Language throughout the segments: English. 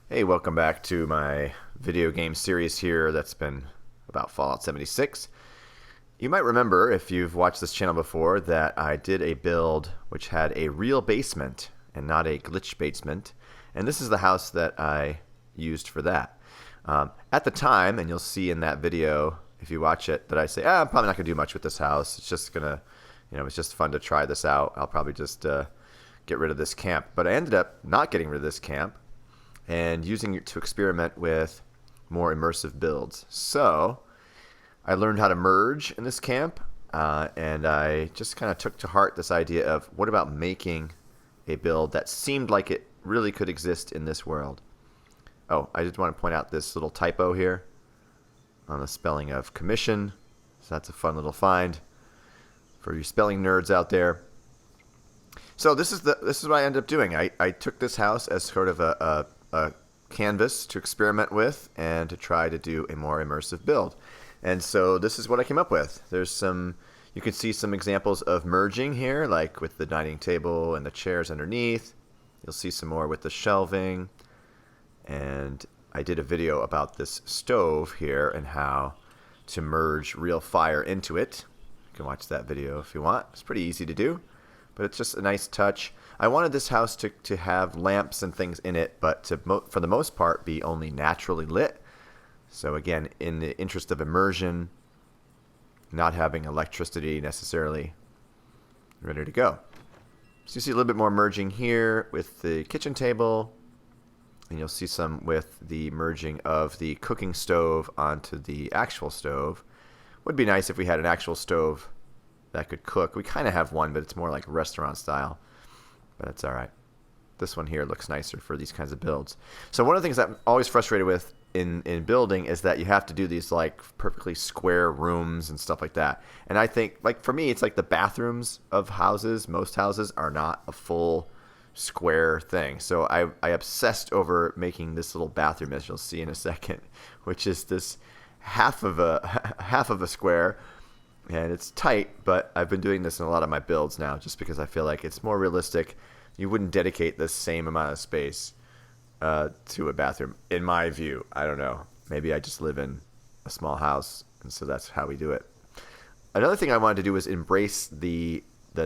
Hey, welcome back to my video game series here that's been about Fallout 76. You might remember, if you've watched this channel before, that I did a build which had a real basement and not a glitch basement. And this is the house that I used for that. At the time, and you'll see in that video, if you watch it, that I say, I'm probably not going to do much with this house. It's just going to, it's just fun to try this out. I'll probably just get rid of this camp. But I ended up not getting rid of this camp and using it to experiment with more immersive builds. So I learned how to merge in this camp, and I just kind of took to heart this idea of what about making a build that seemed like it really could exist in this world. Oh, I just want to point out this little typo here on the spelling of commission. So that's a fun little find for you spelling nerds out there. So this is what I ended up doing. I took this house as sort of a canvas to experiment with and to try to do a more immersive build. And so this is what I came up with. You can see some examples of merging here, like with the dining table and the chairs underneath. You'll see some more with the shelving. And I did a video about this stove here and how to merge real fire into it. You can watch that video if you want. It's pretty easy to do, but it's just a nice touch. I wanted this house to have lamps and things in it, but for the most part be only naturally lit. So again, in the interest of immersion, not having electricity necessarily, ready to go. So you see a little bit more merging here with the kitchen table, and you'll see some with the merging of the cooking stove onto the actual stove. Would be nice if we had an actual stove that could cook. We kind of have one, but it's more like restaurant style. But that's all right. This one here looks nicer for these kinds of builds. So one of the things that I'm always frustrated with in building is that you have to do these like perfectly square rooms and stuff like that. And I think, like for me, it's like the bathrooms of houses. Most houses are not a full square thing. So I obsessed over making this little bathroom, as you'll see in a second, which is this half of a square. And it's tight, but I've been doing this in a lot of my builds now just because I feel like it's more realistic. You wouldn't dedicate the same amount of space to a bathroom, in my view. I don't know. Maybe I just live in a small house, and so that's how we do it. Another thing I wanted to do was embrace the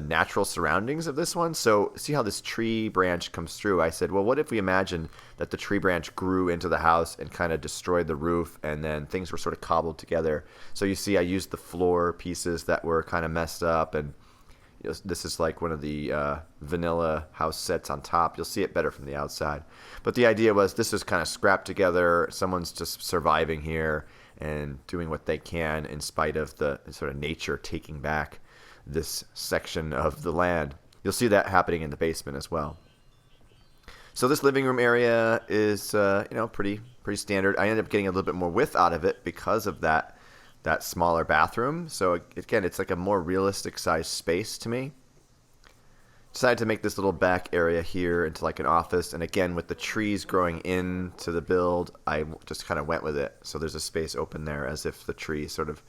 natural surroundings of this one. So see how this tree branch comes through? I said, well, what if we imagined that the tree branch grew into the house and kind of destroyed the roof, and then things were sort of cobbled together. So you see I used the floor pieces that were kind of messed up, and this is like one of the vanilla house sets on top. You'll see it better from the outside. But the idea was this is kind of scrapped together. Someone's just surviving here and doing what they can in spite of the sort of nature taking back this section of the land. You'll see that happening in the basement as well. So this living room area is pretty standard. I ended up getting a little bit more width out of it because of that smaller bathroom. So again, it's like a more realistic size space to me. Decided to make this little back area here into like an office, and again with the trees growing into the build, I just kind of went with it. So there's a space open there as if the tree sort of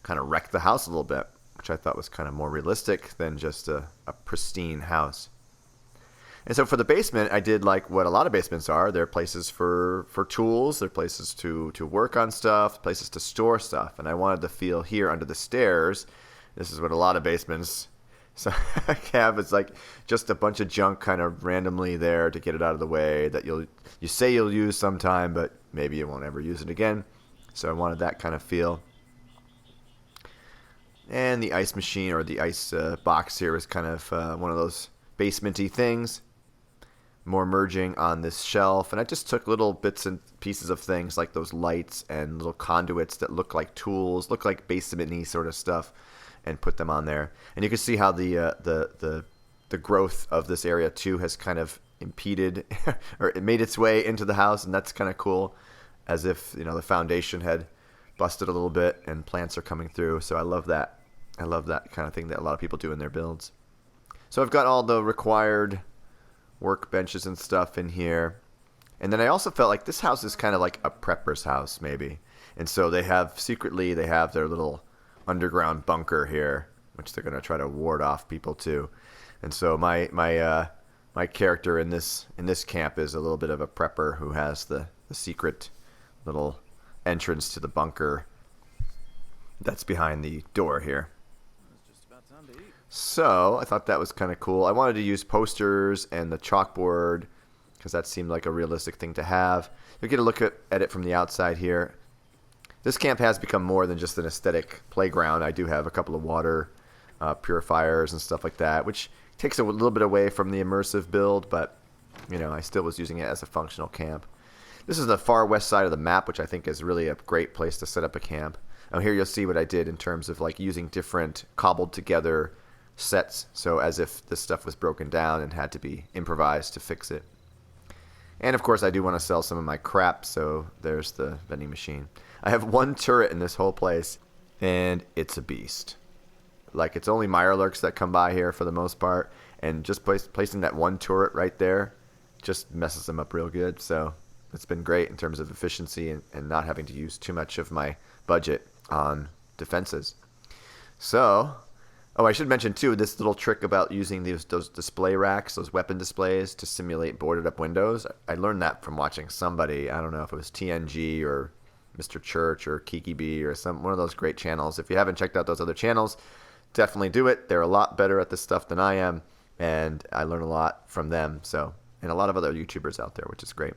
kind of wrecked the house a little bit, which I thought was kind of more realistic than just a pristine house. And so for the basement, I did like what a lot of basements are. They're places for tools. They're places to work on stuff, places to store stuff. And I wanted to feel here under the stairs. This is what a lot of basements have. It's like just a bunch of junk kind of randomly there to get it out of the way that you say you'll use sometime, but maybe you won't ever use it again. So I wanted that kind of feel. And the ice machine, or the ice box here, is kind of one of those basement-y things. More merging on this shelf. And I just took little bits and pieces of things like those lights and little conduits that look like tools, look like basement-y sort of stuff, and put them on there. And you can see how the growth of this area too has kind of impeded or it made its way into the house, and that's kind of cool, as if the foundation had busted a little bit and plants are coming through. So I love that. I love that kind of thing that a lot of people do in their builds. So I've got all the required workbenches and stuff in here. And then I also felt like this house is kind of like a prepper's house maybe. And so they have their little underground bunker here, which they're going to try to ward off people to. And so my my character in this camp is a little bit of a prepper who has the secret little entrance to the bunker that's behind the door here. So I thought that was kind of cool. I wanted to use posters and the chalkboard because that seemed like a realistic thing to have. You'll get a look at it from the outside here. This camp has become more than just an aesthetic playground. I do have a couple of water purifiers and stuff like that, which takes a little bit away from the immersive build, but I still was using it as a functional camp. This is the far west side of the map, which I think is really a great place to set up a camp. Now here you'll see what I did in terms of like using different cobbled together sets, so as if this stuff was broken down and had to be improvised to fix it. And of course I do want to sell some of my crap, so there's the vending machine. I have one turret in this whole place, and it's a beast. Like, it's only Mirelurks that come by here for the most part, and just placing that one turret right there just messes them up real good. So it's been great in terms of efficiency and not having to use too much of my budget on defenses. So, I should mention too, this little trick about using those display racks, those weapon displays, to simulate boarded up windows. I learned that from watching somebody. I don't know if it was TNG or Mr. Church or Kiki B or one of those great channels. If you haven't checked out those other channels, definitely do it. They're a lot better at this stuff than I am, and I learn a lot from them. So, and a lot of other YouTubers out there, which is great.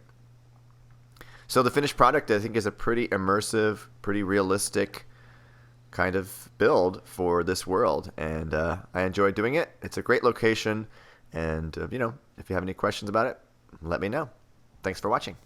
So the finished product, I think, is a pretty immersive, pretty realistic kind of build for this world, and I enjoy doing it. It's a great location, and if you have any questions about it, let me know. Thanks for watching.